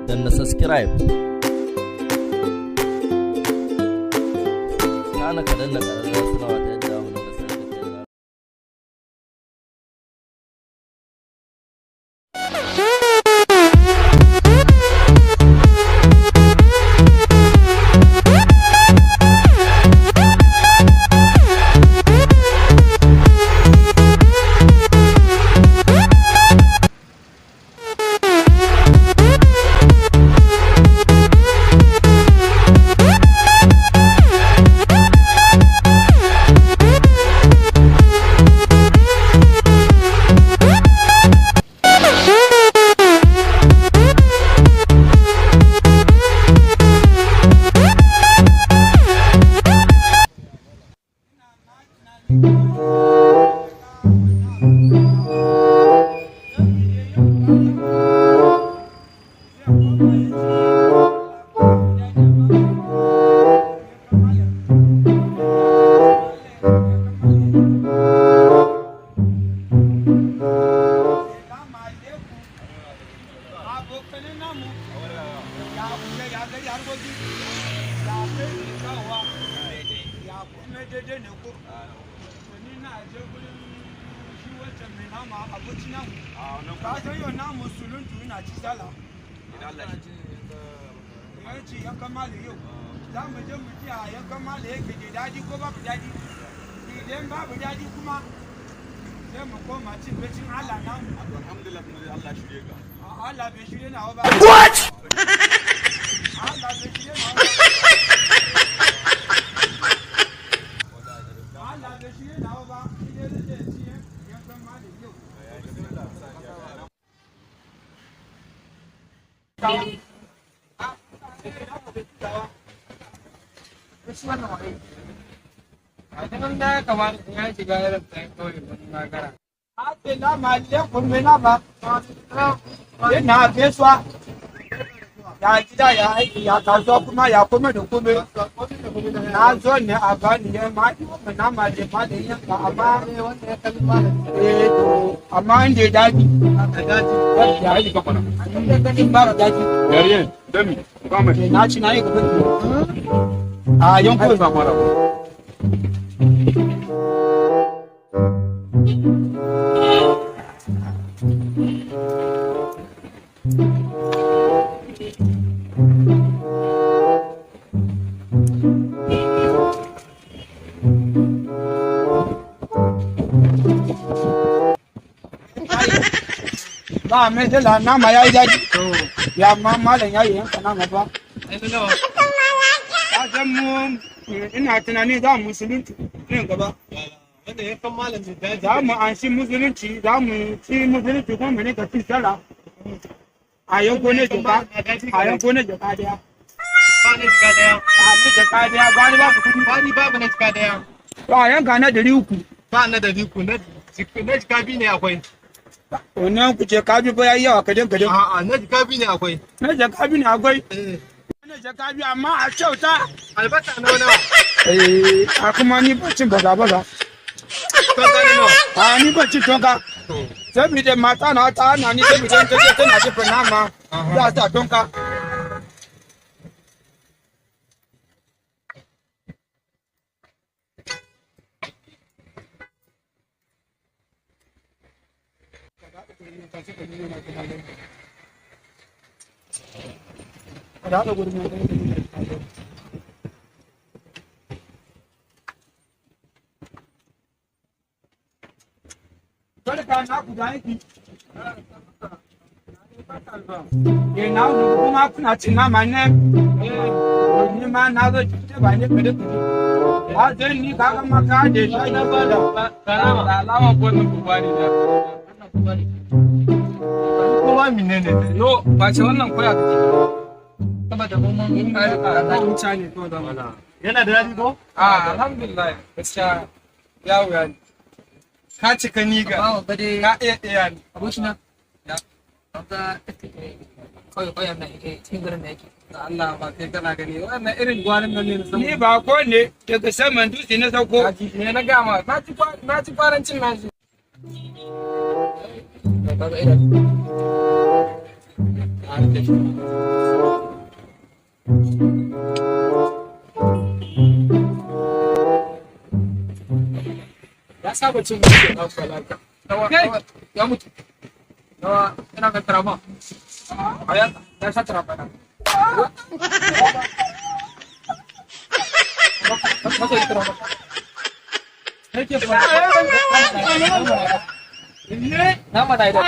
danna subscribe kana ka danna ƙararrawar sanarwa ta yadda mu da sanar da kai. Yakan malan yau za mu je mu ji a yakan malan yake da daɗi ko babu daɗi, idan babu daɗi kuma sai mu koma cin bacin Allah namu. Alhamdulillah kuma dai Allah shirye ka. Allah bai shirye nawa ba. What? Allah bai shirye nawa ba. Allah bai shirye nawa ba. Idan zai ci yakan malan yau. da kamar ya shiga irin tsayin kawai wani magana. Ate na malle kurme na ba. Yana fesuwa. Ya gida ya aiki ya kasuwa kuma ya kome da kome. Na zo ne a gani ya ma na malle ma da yanka amma inda ya daji. Ya yi gaba. In ba daji. Yariyan, dami, kama. Na ci na yi gaba. A yankun ba mara. Ba mai da nama yayi daji. Ya ma malam yayi yanka nama ba. Ka san mu ina tunani za mu musulunci nan gaba. Wanda ya kan malam da daji. Za mu anshi musulunci, za mu ci musulunci kuma mu ne ka ci sallah. A yanko ne jaka, a yanko ne jaka daya. Ba na jika daya. A ne jaka daya, ba ni babu kudi. Ba ni babu na jika daya. Ba yanka na 300. Ba na da biku na jika biyu ne akwai. Wannan ku ce ka bi ba yayi yawa kadan kadan. A'a na jika biyu ne akwai. Na jaka bi ne akwai. Na jaka bi amma a kyauta. Albasa nawa nawa. A kuma ni bacin baza baza. Tonka ne nawa. A ni bacin tonka. Saboda mata na ta na ni saboda ta ce tana dafa nama. Za ta tonka. Ada gurin nan. Kada ka na ku da yake. Na kuma kuna cin nama ne. Ni ma na zo ci ba ne kada ku. A dan ni ka ga maka da shi na ba da Salama. Salama ko na kubani da. Wannan kubani. Kuma menene? No, ba ce wannan koya kake. Saboda mun kai wuta ne to da mana. Yana da dadi ko? Alhamdulillah. Gaskiya ya wuya ne. Ka cika ni ga. Ka iya ni. Abokina. Ya. Wanda kawai nan yake cikin garin da yake. Allah ba kai kana gani wannan irin gwanin nan ne na ni ba ko ne daga saman dutse na sauko. Ne na gama na ci farancin nashi. Kaga idan. Ya saba cin mutu na kwalata. Ya mutu. Nawa ina ga trama. Aya ya sa trama na. Masa trama. Nake ba. Nama na ida.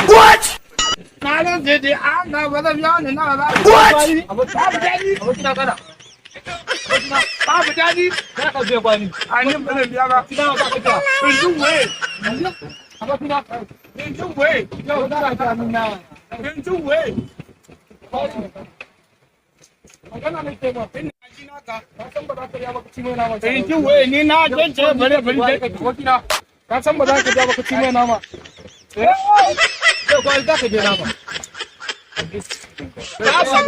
What? Na dede na wala biya ne na ba. What? Abu kina kana. Babu dadi. Kana ka biya bani. Ani ba ne biya ba. Kina ka ka. Inju we. Abu kina. Inju we. Yau da ka nuna. Inju we. Magana ne ke ba. Ina ka. Ka san ba za ka ya baka ci mai nama. Inju we ni na jance bare bare. Wakina. Ka san ba za ka ja baka ci mai nama. Sai ko za ka je nama. Ka san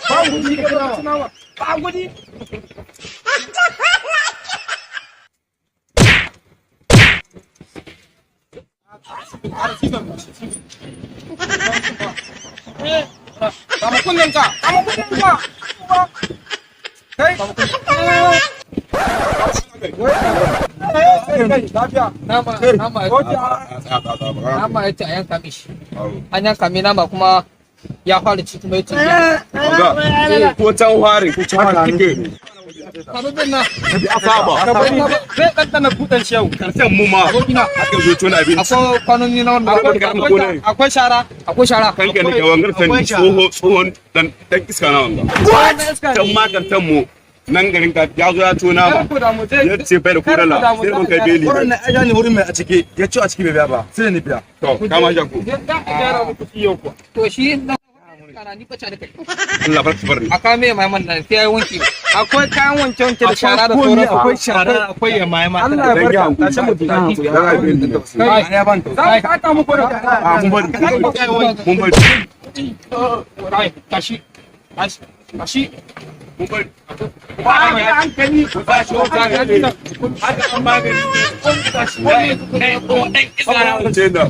ba gudi ka ci nama. Ba gudi. Kamu kunyang ka. Kamu kunyang ka. Hey. Nama ya ce a yanka mishi. An yanka mi nama kuma ya fara ci kuma ya ce. Ko can ware ko can haka kike. Sababin na. Asaba. Zai ɗanɗana kuɗin shi yau. Karshen mu ma. Aka zo tona abinci. Akwai kwanoni na wanda akwai shara. Akwai shara. Kanka ne ga wangar san tsohon dan iska na wanga. Can ma kantan mu nan garin ka ya zo ya tona ba. Ya ce bai da kurala sai mun kai beli. Wurin na aja ne wurin mai a ciki ya ci a ciki bai biya ba sai ni biya. To kama jaku. To shi kana ni bace da kai. Allah bar bar ni. Aka me mai man nan sai yayi wanki. Akwai kayan wanke wanke da shara da sauran. Akwai shara akwai ya mai man. Allah ya barka. Ta ce mutum ya ban to. Sai ka ta muku da. a mun bari. Mun bari. Kai tashi. Tashi. Mun bari. Ba hankali. Ba shi wata gani. Haka an magani. Tashi. Ce da.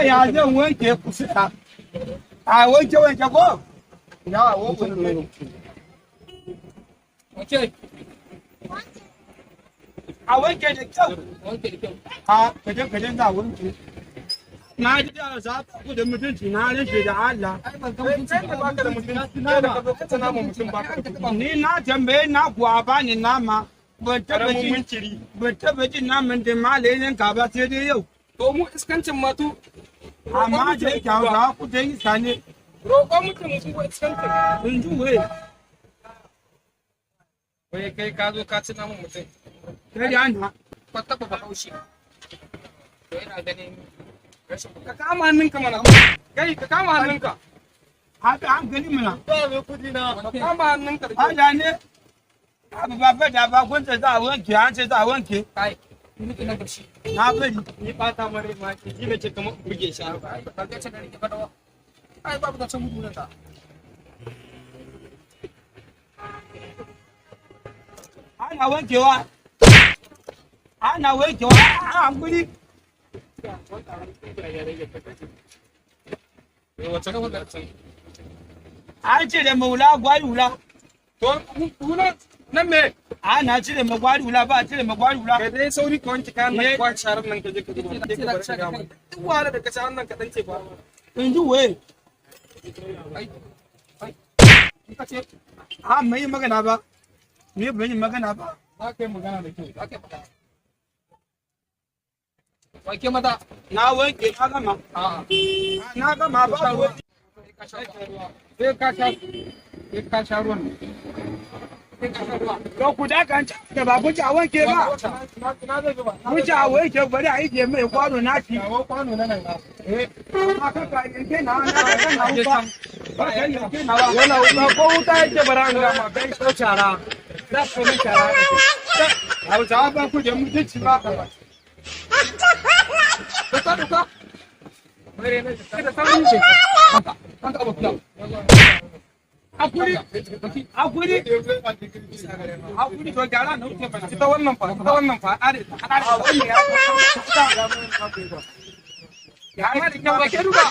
Ya zan wanke kusa. A wanke ko? Ya wanke. Okay. A wanke da kyau. Wanke da kyau. A kaje za wanke. Na ji da za ku da mutunci na rufe da Allah. Ai ban ga mutunci ba ka da mutunci. Kai da ka zo ka tana mu mutum ba ka. Ni na tambaye na kuwa bani nama. Ban taba jin naman da malayin ka ba sai dai yau. To mu iskancin matu. Amma da yake hausa ku ta yi sane. Roƙo mutum su ko iskancin. In ji wai. Wai kai ka zo ka ci namun mutum. Kai da ana. Ka taba ba haushi. To ina ganin ka kama hannunka mana. Kai ka kama hannunka. Haka hankali mana. Ba mai kudi na. Ka kama hannunka da Hada ne. Abu ba fa da ba kun ta za a wanke an ce za a wanke. kai. Ni kina da shi. Na bari. Ni fata mare ma ki ji nake kamar buge shi. Ba ga ce da rike ba dawa. Ai babu da can gudu ta. Ana wankewa. Ana wankewa. An guri. Wace ka wadar can. An ce da maula gwari wula. To hula nan me? Ana cire magwari wula ba cire magwari wula. Kai dai sauri ka wanke kayan nan kwa sharar nan ka je ka zuba. Duk wahala da ka sha nan ka dan ce ba. In ji wai. Ai. Ka ce A mai magana ba. Ni ban yi magana ba. za ka yi magana da kyau. Za ka yi magana. Wanke mata. Na wanke na gama. A'a. Na gama ba ruwa. Sai ka sha ruwan. To ku da kan da ba ku ci a wanke ba. Ku ci a wanke bari a yi mai kwano na ci. Kwano na nan. Amma ka ka yanke na na wuta. Ba ka yanke na wa. Yana wuta ko wuta yake bara an gama kai so cara. Za ka yi cara. Hausawa ba ku da mutunci ba. Duka. Bare ne da sauran ce. Haka abu kula. Hakuri to gyara na wuce mana ita wannan fa are ya ma da kyau ba ke duba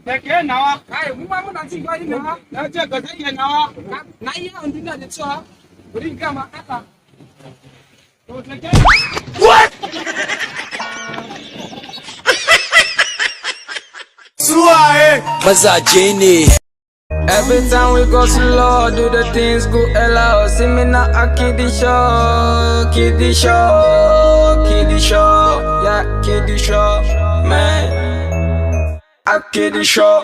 Keke nawa kai mu ma muna cin gari ne ha na ce ka zai nawa na iya an dinga da cewa bari ga ma Allah to keke what Mazaje ne. Every time we go slow, do the things go hello. See me now, I kiddie show, yeah, kiddie show, man, I kiddie show.